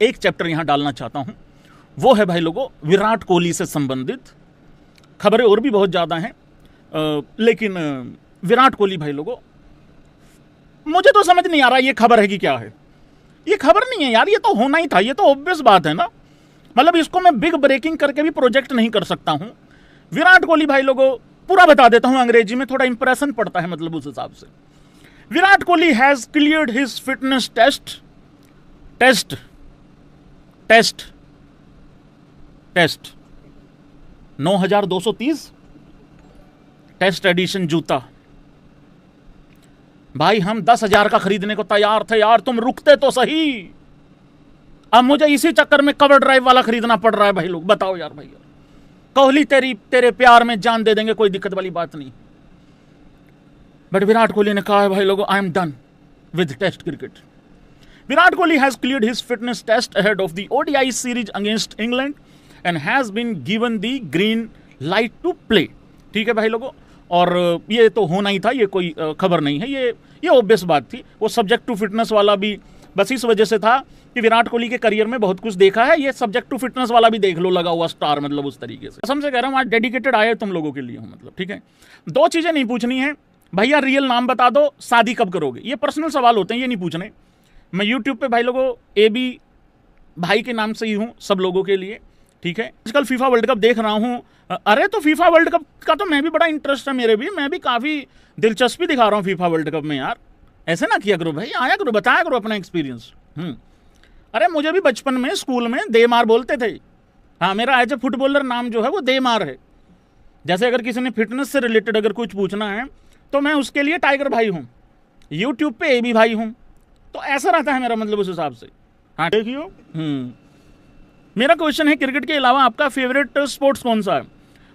एक चैप्टर यहां डालना चाहता हूं, वो है भाई लोगों विराट कोहली से संबंधित। खबरें और भी बहुत ज़्यादा हैं, लेकिन विराट कोहली भाई लोगों, मुझे तो समझ नहीं आ रहा ये खबर है कि क्या है। ये खबर नहीं है यार, ये तो होना ही था, ये तो ऑब्वियस बात है ना। मतलब इसको मैं बिग ब्रेकिंग करके भी प्रोजेक्ट नहीं कर सकता हूं। विराट कोहली भाई लोगों, पूरा बता देता हूं अंग्रेजी में, थोड़ा इंप्रेशन पड़ता है मतलब उस हिसाब से। Virat Kohli has cleared his fitness test 9230 test edition जूता। भाई हम 10,000 का खरीदने को तैयार थे यार, तुम रुकते तो सही। अब मुझे इसी चक्कर में कवर ड्राइव वाला खरीदना पड़ रहा है भाई लोग, बताओ यार भैया। कोहली तेरे प्यार में जान दे देंगे, कोई दिक्कत वाली बात नहीं। बट विराट कोहली ने कहा है भाई लोगों, I am done with test cricket. Virat Kohli has cleared his fitness test ahead of the ODI series against England and has been given the green light to play. ठीक है भाई लोगों, और ये तो होना ही था, ये कोई खबर नहीं है, ये ऑब्वियस बात थी। वो सब्जेक्ट टू फिटनेस वाला भी बस इस वजह से था कि विराट कोहली के करियर में बहुत कुछ देखा है, ये सब्जेक्ट टू फिटनेस वाला भी देख लो, लगा हुआ स्टार, मतलब उस तरीके से। कसम से कह रहा हूँ आज डेडिकेटेड आए तुम लोगों के लिए हूँ, मतलब ठीक है। दो चीज़ें नहीं पूछनी है भैया, रियल नाम बता दो, शादी कब करोगे, ये पर्सनल सवाल होते हैं, ये नहीं पूछने। मैं यूट्यूब पे भाई लोगों AB भाई के नाम से ही हूँ सब लोगों के लिए, ठीक है। आजकल फीफा वर्ल्ड कप देख रहा हूँ, अरे तो फीफा वर्ल्ड कप का तो मैं भी बड़ा इंटरेस्ट है मेरे भी, मैं भी काफ़ी दिलचस्पी दिखा रहा हूँ फीफा वर्ल्ड कप में यार। ऐसे ना किया करो भाई, आया करो, बताया करो अपना एक्सपीरियंस। अरे मुझे भी बचपन में स्कूल में देमार बोलते थे। हाँ, मेरा एज ए फुटबॉलर नाम जो है वो देमार है। जैसे अगर किसी ने फिटनेस से रिलेटेड अगर कुछ पूछना है तो मैं उसके लिए टाइगर भाई हूँ, यूट्यूब पे AB भाई हूँ, तो ऐसा रहता है मेरा मतलब उस हिसाब से। हाँ देखियो, मेरा क्वेश्चन है क्रिकेट के अलावा आपका फेवरेट स्पोर्ट्स कौन सा है?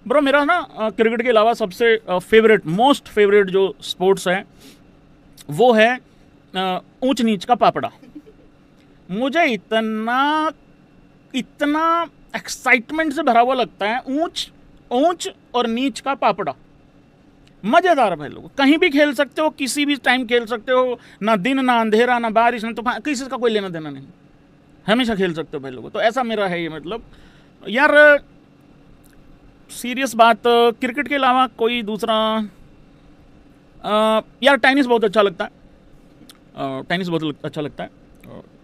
ब्रो मेरा ना क्रिकेट के अलावा सबसे फेवरेट, मोस्ट फेवरेट जो स्पोर्ट्स है वो है ऊंच नीच का पापड़ा। मुझे इतना एक्साइटमेंट से भरा हुआ लगता है ऊंच और नीच का पापड़ा। मज़ेदार भाई लोग, कहीं भी खेल सकते हो, किसी भी टाइम खेल सकते हो, ना दिन ना अंधेरा ना बारिश ना तूफान, किसी का कोई लेना देना नहीं, हमेशा खेल सकते हो भाई लोगों। तो ऐसा मेरा है ये, मतलब यार सीरियस बात, क्रिकेट के अलावा कोई दूसरा यार टेनिस बहुत अच्छा लगता है, टेनिस बहुत अच्छा लगता है।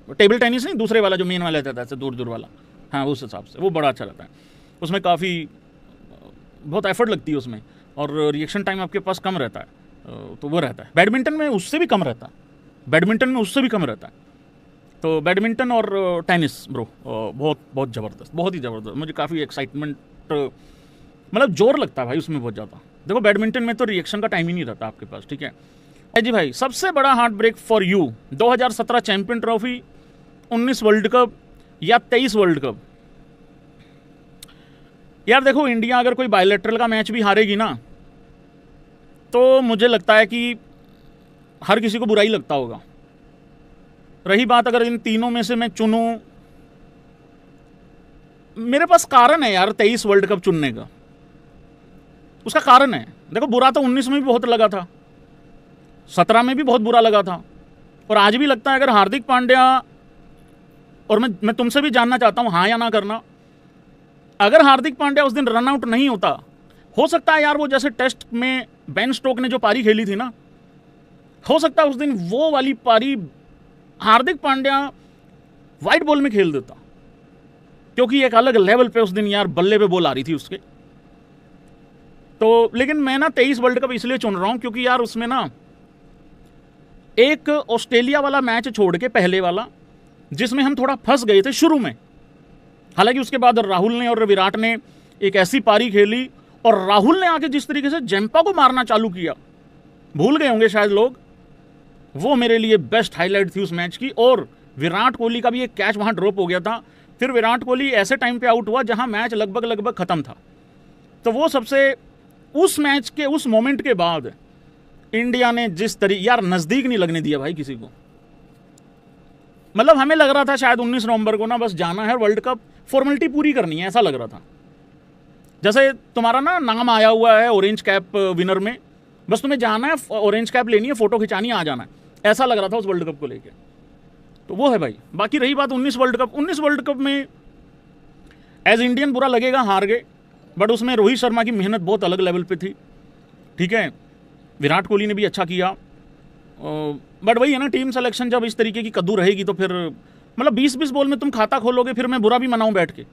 टेबल टेनिस नहीं, दूसरे वाला जो मेन वाला रहता है ऐसे दूर वाला, हाँ उस हिसाब से वो बड़ा अच्छा लगता है। उसमें काफ़ी बहुत एफर्ट लगती है उसमें, और रिएक्शन टाइम आपके पास कम रहता है, तो वो रहता है। बैडमिंटन में उससे भी कम रहता है, तो बैडमिंटन और टेनिस ब्रो बहुत ज़बरदस्त, बहुत ही ज़बरदस्त। मुझे काफ़ी एक्साइटमेंट, मतलब जोर लगता है भाई उसमें बहुत ज़्यादा। देखो बैडमिंटन में तो रिएक्शन का टाइम ही नहीं रहता आपके पास, ठीक है जी भाई। सबसे बड़ा heartbreak for you, 2017 champion trophy, 19 world cup या 23 वर्ल्ड कप? यार देखो, इंडिया अगर कोई बायलैटरल का मैच भी हारेगी ना तो मुझे लगता है कि हर किसी को बुरा ही लगता होगा। रही बात अगर इन तीनों में से मैं चुनूं, मेरे पास कारण है यार 23 वर्ल्ड कप चुनने का। उसका कारण है, देखो बुरा तो 19 में भी बहुत लगा था, 17 में भी बहुत बुरा लगा था, और आज भी लगता है। अगर हार्दिक पांड्या, और मैं तुमसे भी जानना चाहता हूं हाँ या ना करना, अगर हार्दिक पांड्या उस दिन रन आउट नहीं होता, हो सकता है यार वो जैसे टेस्ट में बेन स्टोक ने जो पारी खेली थी ना, हो सकता है उस दिन वो वाली पारी हार्दिक पांड्या वाइट बॉल में खेल देता, क्योंकि एक अलग लेवल पे उस दिन यार बल्ले पे बॉल आ रही थी उसके। तो लेकिन मैं ना 23 वर्ल्ड कप इसलिए चुन रहा हूं क्योंकि यार उसमें ना एक ऑस्ट्रेलिया वाला मैच छोड़ के पहले वाला, जिसमें हम थोड़ा फंस गए थे शुरू में, हालांकि उसके बाद राहुल ने और विराट ने एक ऐसी पारी खेली, और राहुल ने आके जिस तरीके से जंपा को मारना चालू किया, भूल गए होंगे शायद लोग, वो मेरे लिए बेस्ट हाईलाइट थी उस मैच की। और विराट कोहली का भी एक कैच वहां ड्रॉप हो गया था, फिर विराट कोहली ऐसे टाइम पे आउट हुआ जहां मैच लगभग खत्म था। तो वो सबसे, उस मैच के उस मोमेंट के बाद इंडिया ने जिस तरीके, यार नज़दीक नहीं लगने दिया भाई किसी को। मतलब हमें लग रहा था शायद 19 नवंबर को ना बस जाना है वर्ल्ड कप, फॉर्मेलिटी पूरी करनी है, ऐसा लग रहा था। जैसे तुम्हारा ना नाम आया हुआ है ऑरेंज कैप विनर में, बस तुम्हें जाना है, ऑरेंज कैप लेनी है, फोटो खिंचानी है, आ जाना है, ऐसा लग रहा था उस वर्ल्ड कप को लेके। तो वो है भाई। बाकी रही बात 19 वर्ल्ड कप, 19 वर्ल्ड कप में एज इंडियन बुरा लगेगा, हार गए, बट उसमें रोहित शर्मा की मेहनत बहुत अलग लेवल पे थी, ठीक है। विराट कोहली ने भी अच्छा किया, बट वही है ना, टीम सिलेक्शन जब इस तरीके की कद्दू रहेगी तो फिर मतलब 20-20 बॉल में तुम खाता खोलोगे, फिर मैं बुरा भी मनाऊं बैठ के?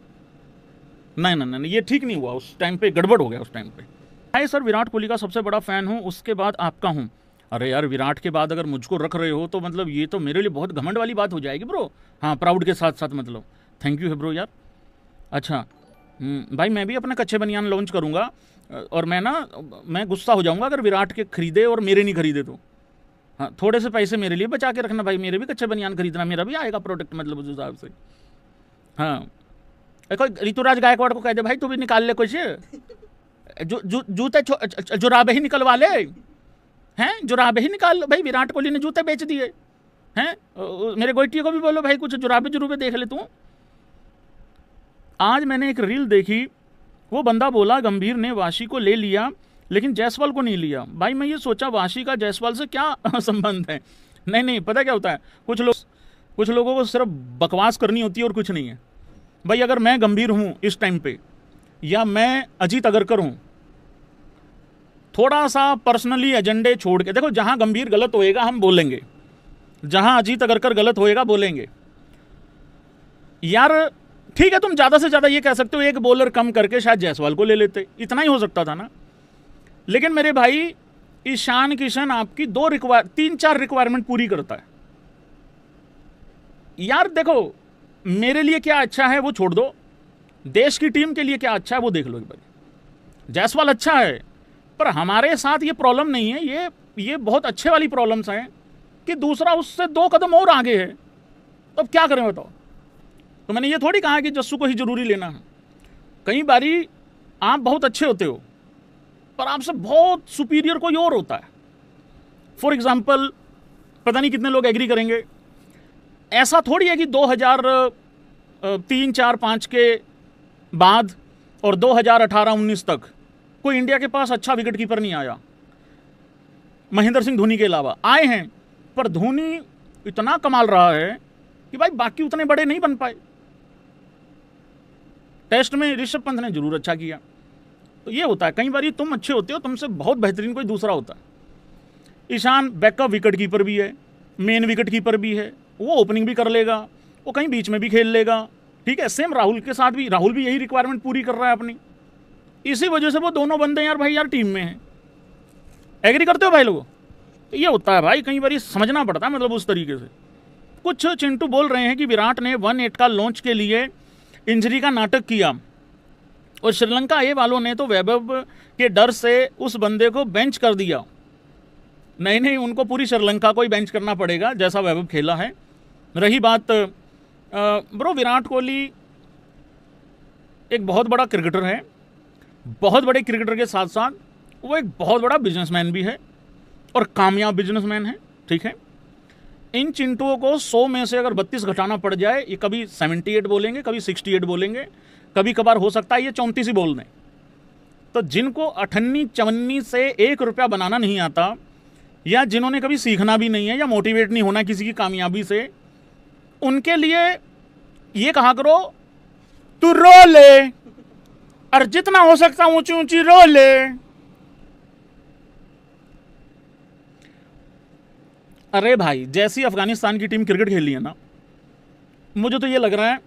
नहीं नहीं नहीं, ये ठीक नहीं हुआ, उस टाइम पे गड़बड़ हो गया उस टाइम पे। हाय सर, विराट कोहली का सबसे बड़ा फ़ैन हूँ, उसके बाद आपका हूँ। अरे यार, विराट के बाद अगर मुझको रख रहे हो तो मतलब ये तो मेरे लिए बहुत घमंड वाली बात हो जाएगी ब्रो। हाँ, प्राउड के साथ साथ मतलब थैंक यू है ब्रो यार। अच्छा भाई, मैं भी अपना कच्चे बनियान लॉन्च करूँगा, और मैं गुस्सा हो जाऊँगा अगर विराट के खरीदे और मेरे नहीं खरीदे तो। हाँ, थोड़े से पैसे मेरे लिए बचा के रखना भाई, मेरे भी कच्चे बनियान खरीदना, मेरा भी आएगा प्रोडक्ट मतलब उस हिसाब से। हाँ, कोई ऋतुराज गायकवाड़ को कह दे भाई तू भी निकाल ले कुछ, जूते जुराबे ही निकलवा ले, हैं जुराबे ही निकाल भाई, विराट कोहली ने जूते बेच दिए हैं। मेरे गोइटी को भी बोलो भाई कुछ जुराबे जुरूबे देख ले तू। आज मैंने एक रील देखी, वो बंदा बोला गंभीर ने वाशी को ले लिया लेकिन जायसवाल को नहीं लिया। भाई मैं ये सोचा वाशी का जायसवाल से क्या संबंध है? नहीं, पता क्या होता है, कुछ लोगों को सिर्फ बकवास करनी होती है और कुछ नहीं है भाई। अगर मैं गंभीर हूँ इस टाइम पे, या मैं अजीत अगरकर हूँ, थोड़ा सा पर्सनली एजेंडे छोड़ के देखो, जहाँ गंभीर गलत होएगा हम बोलेंगे, जहाँ अजीत अगरकर गलत होएगा बोलेंगे। यार ठीक है, तुम ज़्यादा से ज़्यादा ये कह सकते हो एक बॉलर कम करके शायद जायसवाल को ले लेते, इतना ही हो सकता था ना। लेकिन मेरे भाई, ईशान किशन आपकी 3-4 रिक्वायरमेंट पूरी करता है यार। देखो, मेरे लिए क्या अच्छा है वो छोड़ दो, देश की टीम के लिए क्या अच्छा है वो देख लो एक बार। जायसवाल अच्छा है, पर हमारे साथ ये प्रॉब्लम नहीं है, ये बहुत अच्छे वाली प्रॉब्लम्स हैं कि दूसरा उससे 2 कदम और आगे है, तो अब क्या करें बताओ। तो मैंने ये थोड़ी कहा कि जस्सू को ही जरूरी लेना है। कई बारी आप बहुत अच्छे होते हो पर आपसे बहुत सुपीरियर कोई और होता है। फॉर एग्जाम्पल, पता नहीं कितने लोग एग्री करेंगे, ऐसा थोड़ी है कि 2003, 4, 5 के बाद और 2018-19 तक कोई इंडिया के पास अच्छा विकेट कीपर नहीं आया, महेंद्र सिंह धोनी के अलावा। आए हैं, पर धोनी इतना कमाल रहा है कि भाई बाकी उतने बड़े नहीं बन पाए। टेस्ट में ऋषभ पंत ने जरूर अच्छा किया। तो ये होता है, कई बार तुम अच्छे होते हो, तुमसे बहुत बेहतरीन कोई दूसरा होता है। ईशान बैकअप विकेट कीपर भी है, मेन विकेट कीपर भी है, वो ओपनिंग भी कर लेगा, वो कहीं बीच में भी खेल लेगा, ठीक है। सेम राहुल के साथ भी, राहुल भी यही रिक्वायरमेंट पूरी कर रहा है अपनी। इसी वजह से वो दोनों बंदे यार भाई यार टीम में हैं। एग्री करते हो भाई लोगों? तो ये होता है भाई, कई बार समझना पड़ता है मतलब उस तरीके से। कुछ चिंटू बोल रहे हैं कि विराट ने 1-8 का लॉन्च के लिए इंजरी का नाटक किया और श्रीलंका ए वालों ने तो वैभव के डर से उस बंदे को बेंच कर दिया। नहीं, उनको पूरी श्रीलंका को ही बेंच करना पड़ेगा जैसा वैभव खेला है। रही बात ब्रो, विराट कोहली एक बहुत बड़ा क्रिकेटर है, बहुत बड़े क्रिकेटर के साथ साथ वो एक बहुत बड़ा बिजनेसमैन भी है और कामयाब बिजनेसमैन है, ठीक है। इन चिंटुओं को 100 में से अगर 32 घटाना पड़ जाए, ये कभी 78 बोलेंगे, कभी 68 बोलेंगे, कभी कभार हो सकता है ये 34 ही बोल दें। तो जिनको 58-54 से 1 रुपया बनाना नहीं आता, या जिन्होंने कभी सीखना भी नहीं है या मोटिवेट नहीं होना किसी की कामयाबी से, उनके लिए ये कहा करो तू रो ले, और जितना हो सकता ऊंची ऊंची रो ले। अरे भाई, जैसी अफगानिस्तान की टीम क्रिकेट खेली है ना, मुझे तो ये लग रहा है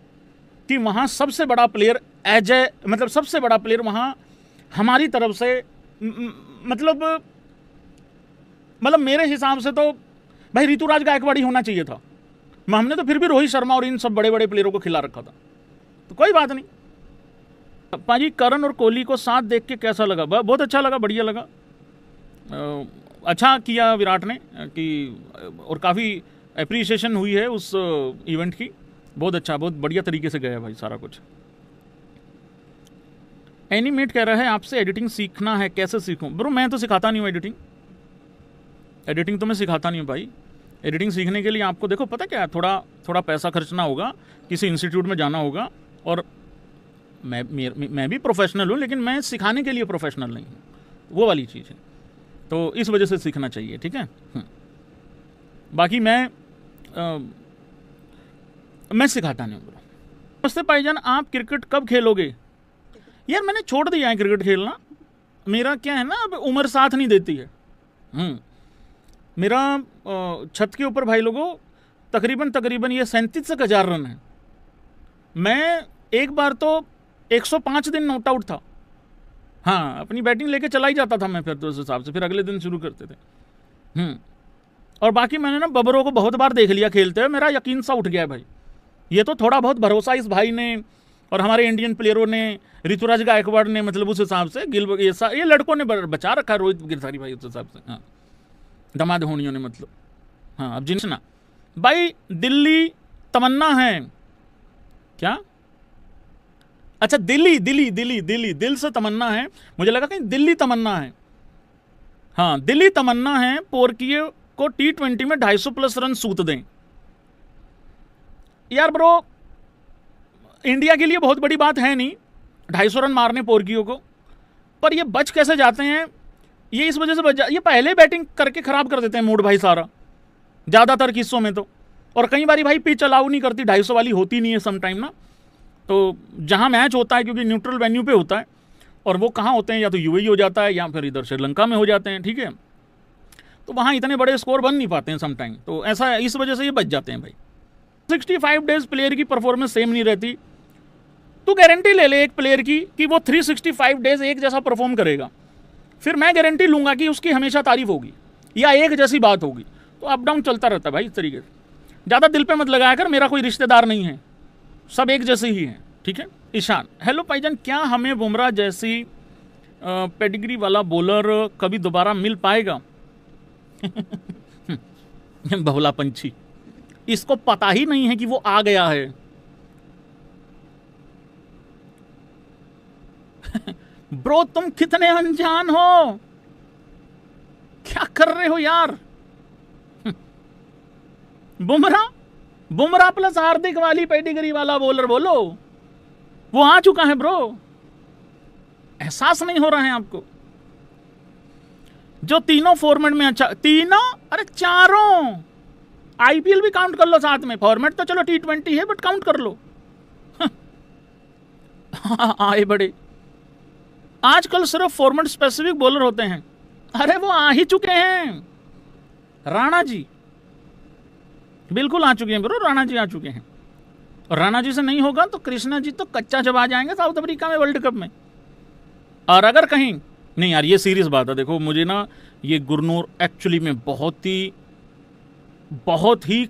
कि वहाँ सबसे बड़ा प्लेयर मतलब सबसे बड़ा प्लेयर वहाँ हमारी तरफ से मतलब मेरे हिसाब से तो भाई ऋतुराज गायकवाड़ ही होना चाहिए था। हमने तो फिर भी रोहित शर्मा और इन सब बड़े बड़े प्लेयरों को खिला रखा था, तो कोई बात नहीं। पाजी, करण और कोहली को साथ देख के कैसा लगा? बहुत अच्छा लगा, बढ़िया लगा। अच्छा किया विराट ने कि, और काफ़ी एप्रिसिएशन हुई है उस इवेंट की। बहुत अच्छा, बहुत बढ़िया तरीके से गया भाई सारा कुछ। एनिमेट कह रहा है आपसे एडिटिंग सीखना है, कैसे सीखूं? ब्रो मैं तो सिखाता नहीं हूँ एडिटिंग तो मैं सिखाता नहीं हूँ भाई। एडिटिंग सीखने के लिए आपको देखो पता क्या है, थोड़ा पैसा खर्चना होगा, किसी इंस्टीट्यूट में जाना होगा। और मैं भी प्रोफेशनल हूँ, लेकिन मैं सिखाने के लिए प्रोफेशनल नहीं हूँ, वो वाली चीज़ है। तो इस वजह से सीखना चाहिए, ठीक है। बाकी मैं मैं सिखाता नहीं हूँ ब्रो। नमस्ते भाईजान, आप क्रिकेट कब खेलोगे? यार मैंने छोड़ दिया है क्रिकेट खेलना। मेरा क्या है ना, अब उम्र साथ नहीं देती है। मेरा छत के ऊपर भाई लोगों तकरीबन ये 37,000 रन है। मैं एक बार तो 105 दिन नॉट आउट था। हाँ, अपनी बैटिंग लेके चला ही जाता था मैं फिर तो उस हिसाब से, फिर अगले दिन शुरू करते थे। और बाकी मैंने ना बबरों को बहुत बार देख लिया खेलते हुए, मेरा यकीन सा उठ गया भाई। ये तो थोड़ा बहुत भरोसा इस भाई ने और हमारे इंडियन प्लेयरों ने, ऋतुराज गायकवाड़ ने, मतलब उस हिसाब से ये लड़कों ने बचा रखा है, रोहित गिरधारी भाई उस हिसाब से। हाँ, दमाद होनियों ने मतलब। हाँ, अब जिनसे ना भाई दिल्ली तमन्ना है क्या? अच्छा, दिल से तमन्ना है, मुझे लगा कहीं दिल्ली तमन्ना है। हाँ, दिल्ली तमन्ना है पोर्किए को T20 में 250 प्लस रन सूत दें। यार ब्रो, इंडिया के लिए बहुत बड़ी बात है नहीं 250 रन मारने पोर्कियो को, पर ये बच कैसे जाते हैं, ये इस वजह से बच ये पहले बैटिंग करके खराब कर देते हैं मूड भाई सारा, ज़्यादातर किस्सों में तो। और कई बारी भाई पिच अलाउ नहीं करती, 250 वाली होती नहीं है समटाइम ना। तो जहाँ मैच होता है, क्योंकि न्यूट्रल वेन्यू पे होता है, और वो कहाँ होते हैं, या तो यूएई हो जाता है या फिर इधर श्रीलंका में हो जाते हैं, ठीक है। तो वहाँ इतने बड़े स्कोर बन नहीं पाते हैं समटाइम, तो ऐसा इस वजह से ये बच जाते हैं भाई। 65 डेज प्लेयर की परफॉर्मेंस सेम नहीं रहती। तू गारंटी ले ले एक प्लेयर की कि वो 365 डेज एक जैसा परफॉर्म करेगा, फिर मैं गारंटी लूंगा कि उसकी हमेशा तारीफ होगी या एक जैसी बात होगी। तो अप डाउन चलता रहता है भाई इस तरीके से। ज़्यादा दिल पे मत लगाया कर, मेरा कोई रिश्तेदार नहीं है, सब एक जैसे ही हैं, ठीक है। ईशान, हेलो भाईजान, क्या हमें बुमराह जैसी पेडिग्री वाला बॉलर कभी दोबारा मिल पाएगा? बहुला पंछी, इसको पता ही नहीं है कि वो आ गया है। ब्रो तुम कितने अनजान हो, क्या कर रहे हो यार? बुमराह प्लस हार्दिक वाली पेडिग्री वाला बॉलर बोलो, वो आ चुका है ब्रो। एहसास नहीं हो रहा है आपको? जो तीनों फॉर्मेट में अच्छा, तीनों, अरे चारों, आईपीएल भी काउंट कर लो साथ में। फॉर्मेट तो चलो T20 है, बट काउंट कर लो। आए बड़े, आजकल सिर्फ फॉर्मेट स्पेसिफिक बॉलर होते हैं। अरे वो आ ही चुके हैं, राणा जी बिल्कुल आ चुके हैं ब्रो, राणा जी आ चुके हैं। और राणा जी से नहीं होगा तो कृष्णा जी तो कच्चा चबा जाएंगे साउथ अफ्रीका में वर्ल्ड कप में। और अगर कहीं नहीं यार, ये सीरियस बात है। देखो मुझे ना ये गुरनूर एक्चुअली में बहुत ही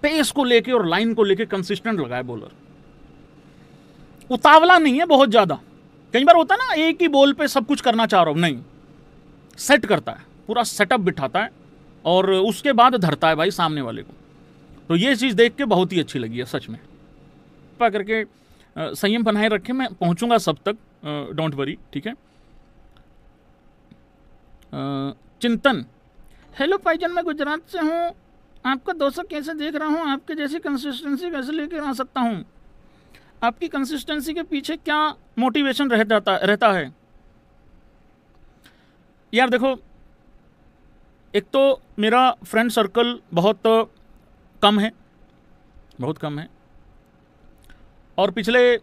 पेस को लेके और लाइन को लेके कंसिस्टेंट लगा है बॉलर। उतावला नहीं है बहुत ज्यादा। कई बार होता है ना एक ही बॉल पे सब कुछ करना चाह रहा हूं, नहीं, सेट करता है, पूरा सेटअप बिठाता है और उसके बाद धरता है भाई सामने वाले को। तो ये चीज़ देख के बहुत ही अच्छी लगी है सच में। कृपा करके संयम बनाए रखें, मैं पहुंचूंगा सब तक, डोंट वरी, ठीक है। चिंतन, हेलो भाईजान, मैं गुजरात से हूँ, आपका दोस्त कैसे देख रहा हूँ, आपके जैसी कंसिस्टेंसी कैसे लेकर आ सकता हूँ? आपकी कंसिस्टेंसी के पीछे क्या मोटिवेशन रहता है? यार देखो, एक तो मेरा फ्रेंड सर्कल बहुत कम है, और पिछले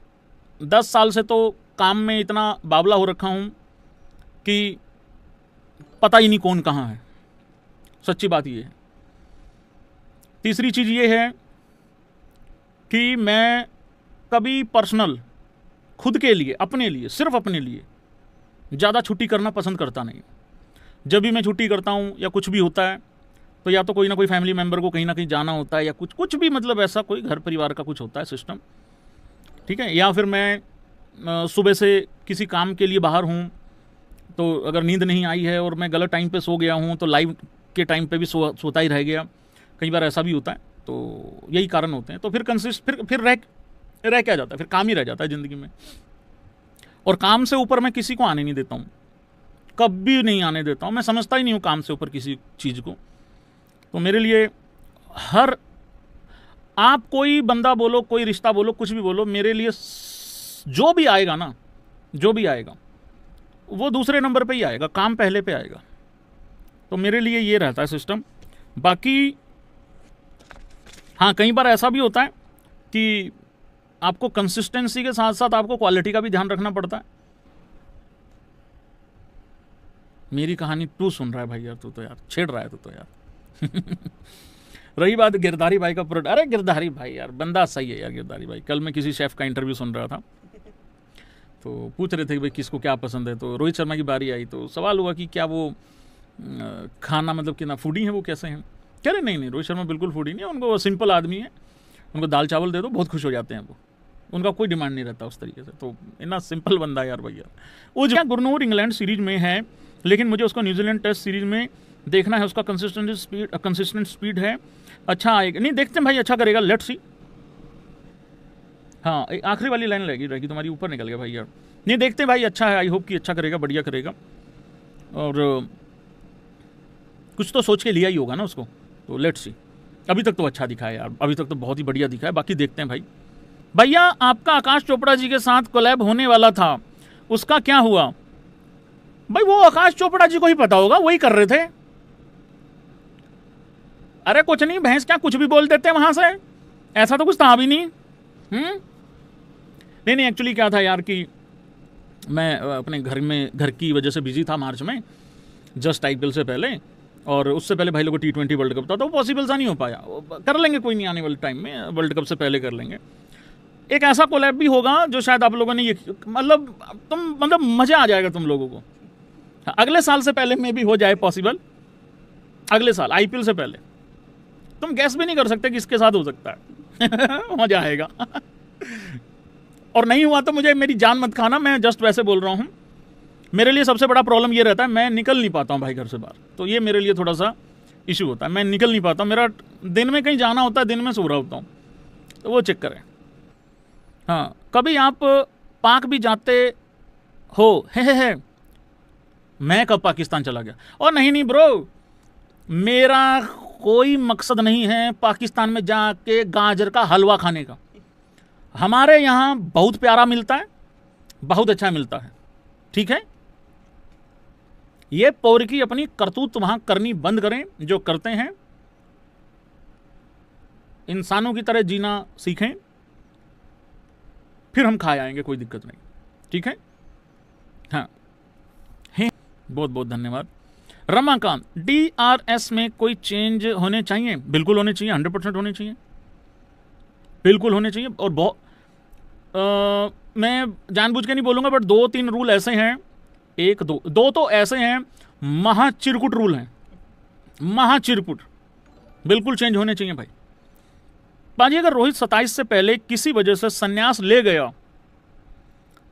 10 साल से तो काम में इतना बावला हो रखा हूँ कि पता ही नहीं कौन कहाँ है। सच्ची बात ये है। तीसरी चीज़ ये है कि मैं कभी पर्सनल खुद के लिए, अपने लिए, सिर्फ अपने लिए ज़्यादा छुट्टी करना पसंद करता नहीं। जब भी मैं छुट्टी करता हूँ या कुछ भी होता है तो या तो कोई ना कोई फैमिली मेम्बर को कहीं ना कहीं जाना होता है, या कुछ भी मतलब ऐसा कोई घर परिवार का कुछ होता है सिस्टम, ठीक है। या फिर मैं सुबह से किसी काम के लिए बाहर हूँ, तो अगर नींद नहीं आई है और मैं गलत टाइम पे सो गया हूँ तो लाइव के टाइम पे भी सोता ही रह गया। कई बार ऐसा भी होता है, तो यही कारण होते हैं। तो फिर रह क्या जाता है, फिर काम ही रह जाता है ज़िंदगी में। और काम से ऊपर मैं किसी को आने नहीं देता हूँ, कभी नहीं आने देता हूँ। मैं समझता ही नहीं हूँ काम से ऊपर किसी चीज़ को। तो मेरे लिए आप कोई बंदा बोलो, कोई रिश्ता बोलो, कुछ भी बोलो, मेरे लिए जो भी आएगा ना, जो भी आएगा वो दूसरे नंबर पे ही आएगा, काम पहले पे आएगा। तो मेरे लिए ये रहता है सिस्टम। बाकी हाँ, कई बार ऐसा भी होता है कि आपको कंसिस्टेंसी के साथ साथ आपको क्वालिटी का भी ध्यान रखना पड़ता है। मेरी कहानी तू सुन रहा है भाई यार, तू तो यार छेड़ रहा है तू तो यार। रही बात गिरधारी भाई का प्रोडक्ट, अरे गिरधारी भाई यार बंदा सही है यार गिरधारी भाई। कल मैं किसी शेफ का इंटरव्यू सुन रहा था, तो पूछ रहे थे कि भाई किसको क्या पसंद है, तो रोहित शर्मा की बारी आई तो सवाल हुआ कि क्या वो खाना मतलब कि ना फूडी है, वो कैसे हैं। कह रहे नहीं रोहित शर्मा बिल्कुल फूडी नहीं है, उनको वो सिंपल आदमी है, उनको दाल चावल दे दो बहुत खुश हो जाते हैं वो, उनका कोई डिमांड नहीं रहता उस तरीके से। तो इतना सिंपल बंदा यार भैया। वो जो गुरनूर इंग्लैंड सीरीज में है, लेकिन मुझे उसको न्यूजीलैंड टेस्ट सीरीज में देखना है, उसका कंसिस्टेंट स्पीड है, अच्छा आएगा नहीं, देखते हैं भाई अच्छा करेगा, लेट्स सी। हाँ आखिरी वाली लाइन रहेगी तुम्हारी, ऊपर निकल गया भाई यार। नहीं देखते हैं भाई, अच्छा है, आई होप कि अच्छा करेगा, बढ़िया करेगा, और कुछ तो सोच के लिया ही होगा ना उसको, तो लेट्स सी। अभी तक तो अच्छा दिखा है यार, अभी तक तो बहुत ही बढ़िया दिखा है, बाकी देखते हैं भाई। भैया आपका आकाश चोपड़ा जी के साथ कोलैब होने वाला था, उसका क्या हुआ? भाई वो आकाश चोपड़ा जी को ही पता होगा, वही कर रहे थे। अरे कुछ नहीं, भैंस क्या कुछ भी बोल देते हैं वहां से, ऐसा तो कुछ था भी नहीं। नहीं एक्चुअली क्या था यार कि मैं अपने घर की वजह से बिजी था मार्च में, जस्ट IPL से पहले, और उससे पहले भाई लोगों को T20 वर्ल्ड कप था, तो वो पॉसिबल सा नहीं हो पाया। कर लेंगे कोई नहीं, आने वाले टाइम में वर्ल्ड कप से पहले कर लेंगे। एक ऐसा कोलैब भी होगा जो शायद आप लोगों ने ये मतलब मजा आ जाएगा तुम लोगों को। अगले साल से पहले में भी हो जाए पॉसिबल, अगले साल IPL से पहले। तुम गैस भी नहीं कर सकते किसके साथ हो सकता है। मजा आएगा। और नहीं हुआ तो मुझे मेरी जान मत खाना, मैं जस्ट वैसे बोल रहा हूँ। मेरे लिए सबसे बड़ा प्रॉब्लम ये रहता है, मैं निकल नहीं पाता हूँ भाई घर से बाहर, तो ये मेरे लिए थोड़ा सा इशू होता है, मैं निकल नहीं पाता हूँ। मेरा दिन में कहीं जाना होता है, दिन में सो रहा होता हूँ, तो वो चक्कर है। हाँ कभी आप पाक भी जाते हो? है मैं कब पाकिस्तान चला गया? और नहीं ब्रो, मेरा कोई मकसद नहीं है पाकिस्तान में जाके गाजर का हलवा खाने का। हमारे यहाँ बहुत प्यारा मिलता है, बहुत अच्छा मिलता है, ठीक है। ये पौर की अपनी करतूत वहां करनी बंद करें, जो करते हैं इंसानों की तरह जीना सीखें, फिर हम खा आएंगे, कोई दिक्कत नहीं, ठीक है। हाँ बहुत बहुत धन्यवाद। रमाकांत, DRS में कोई चेंज होने चाहिए? बिल्कुल होने चाहिए, 100% होने चाहिए, बिल्कुल होने चाहिए। और मैं जानबूझ के नहीं बोलूंगा, बट 2-3 रूल ऐसे हैं, दो तो ऐसे हैं, महाचिरकुट रूल हैं, महाचिरकुट, बिल्कुल चेंज होने चाहिए भाई। पाजी अगर रोहित 27 से पहले किसी वजह से संन्यास ले गया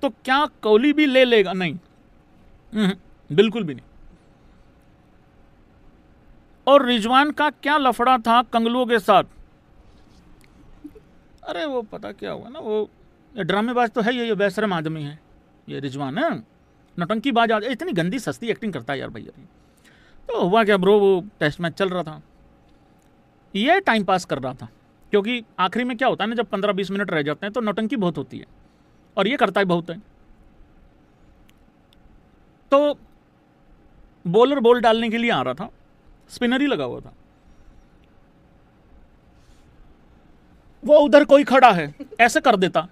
तो क्या कोहली भी ले लेगा? नहीं, बिल्कुल भी नहीं। और रिजवान का क्या लफड़ा था कंगलुओं के साथ? अरे वो पता क्या हुआ ना, वो ड्रामेबाज तो है, ये बेशरम आदमी है ये रिजवान, है नौटंकीबाज आदमी, इतनी गंदी सस्ती एक्टिंग करता है यार भैया। तो हुआ क्या ब्रो, वो टेस्ट मैच चल रहा था, ये टाइम पास कर रहा था, क्योंकि आखिरी में क्या होता है ना, जब 15-20 मिनट रह जाते हैं तो नौटंकी बहुत होती है, और ये करता है बहुत है। तो बॉलर बॉल डालने के लिए आ रहा था, स्पिनर ही लगा हुआ था, वो उधर कोई खड़ा है, ऐसे कर देता,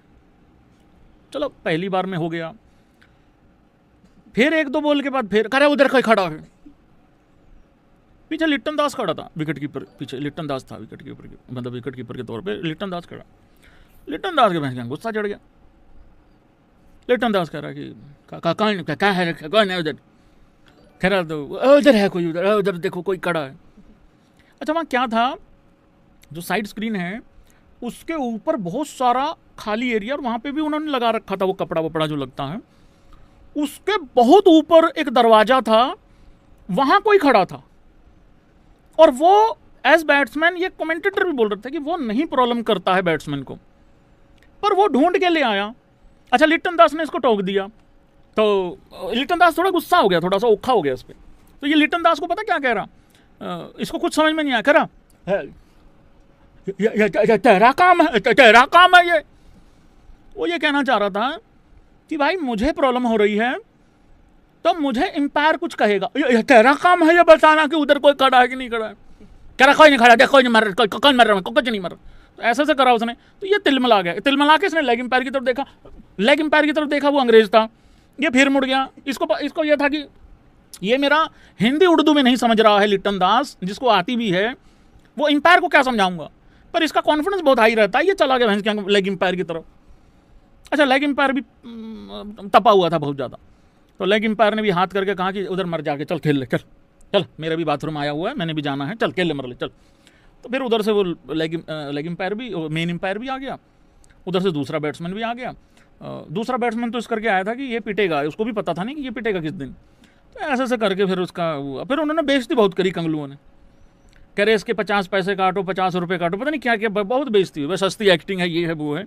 चलो पहली बार में हो गया। फिर 1-2 बॉल के बाद फिर करे उधर कोई खड़ा है, पीछे लिट्टन दास खड़ा था, विकेट कीपर पीछे लिट्टन दास था, विकेट कीपर मतलब विकेट कीपर के तौर पे लिट्टन दास खड़ा। लिट्टन दास के भैंस गुस्सा चढ़ गया। लिट्टन दास कह रहा कि क्या है, कौन है उधर? कह रहा तो उधर है कोई, उधर देखो कोई खड़ा है। अच्छा वहाँ क्या था, जो साइड स्क्रीन है उसके ऊपर बहुत सारा खाली एरिया, और वहाँ पे भी उन्होंने लगा रखा था वो कपड़ा वपड़ा जो लगता है, उसके बहुत ऊपर एक दरवाजा था, वहाँ कोई खड़ा था। और वो एज बैट्समैन, ये कमेंटेटर भी बोल रहे थे कि वो नहीं प्रॉब्लम करता है बैट्समैन को, पर वो ढूंढ के ले आया। अच्छा लिट्टन दास ने इसको टोक दिया, तो लिट्टन दास थोड़ा गुस्सा हो गया, थोड़ा सा औखा हो गया इस पर। तो ये लिट्टन दास को पता क्या कह रहा, इसको कुछ समझ में नहीं आया, कह रहा ये तेरा काम है, तेरा काम है ये। वो ये कहना चाह रहा था कि भाई मुझे प्रॉब्लम हो रही है तो मुझे एम्पायर कुछ कहेगा, ये तेरा काम है ये बताना कि उधर कोई खड़ा है कि नहीं खड़ा है। कह रहा कोई नहीं खड़ा, देख कोई नहीं मर रहा, कौन मर रहा है, कुछ नहीं मर रहा। तो ऐसे से करा उसने, तो ये तिलमिला गया। तिलमिला के इसने लेग एम्पायर की तरफ देखा, लेग एम्पायर की तरफ देखा, वो अंग्रेज था, ये फिर मुड़ गया। इसको ये था कि ये मेरा हिंदी उर्दू में नहीं समझ रहा है लिट्टन दास, जिसको आती भी है, वो एम्पायर को क्या समझाऊंगा, पर इसका कॉन्फिडेंस बहुत हाई रहता है, ये चला गया भैंस के लेग एम्पायर की तरफ। अच्छा, लेग एम्पायर भी तपा हुआ था बहुत ज़्यादा, तो लेग एम्पायर ने भी हाथ करके कहा कि उधर मर जाके चल खेल ले, चल चल, मेरा भी बाथरूम आया हुआ है, मैंने भी जाना है, चल खेल ले, मर ले, चल। तो फिर उधर से वो लेग एम्पायर भी, मेन एम्पायर भी आ गया, उधर से दूसरा बैट्समैन भी आ गया। दूसरा बैट्समैन तो इस करके आया था कि ये पिटेगा, उसको भी पता था नहीं कि ये पिटेगा किस दिन। तो ऐसे ऐसे करके फिर फिर उन्होंने बेइज्जती बहुत करी कंगलुओं ने, कह रहे इसके 50 पैसे काटो, 50 रुपये काटो, पता नहीं क्या क्या, बहुत बेइज्जती हुई, बस सस्ती एक्टिंग है, ये है वो है,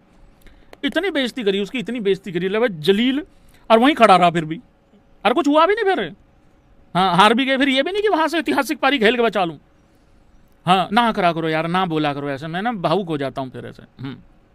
इतनी बेइज्जती करी उसकी, इतनी बेइज्जती करी। ले जलील और वहीं खड़ा रहा फिर भी, और कुछ हुआ भी नहीं फिर। हाँ, हार भी गए, फिर ये भी नहीं कि वहाँ से ऐतिहासिक पारी खेल के बचा लूँ। हाँ, ना करा करो यार, ना बोला करो ऐसे, मैं ना भावुक हो जाता हूँ फिर ऐसे।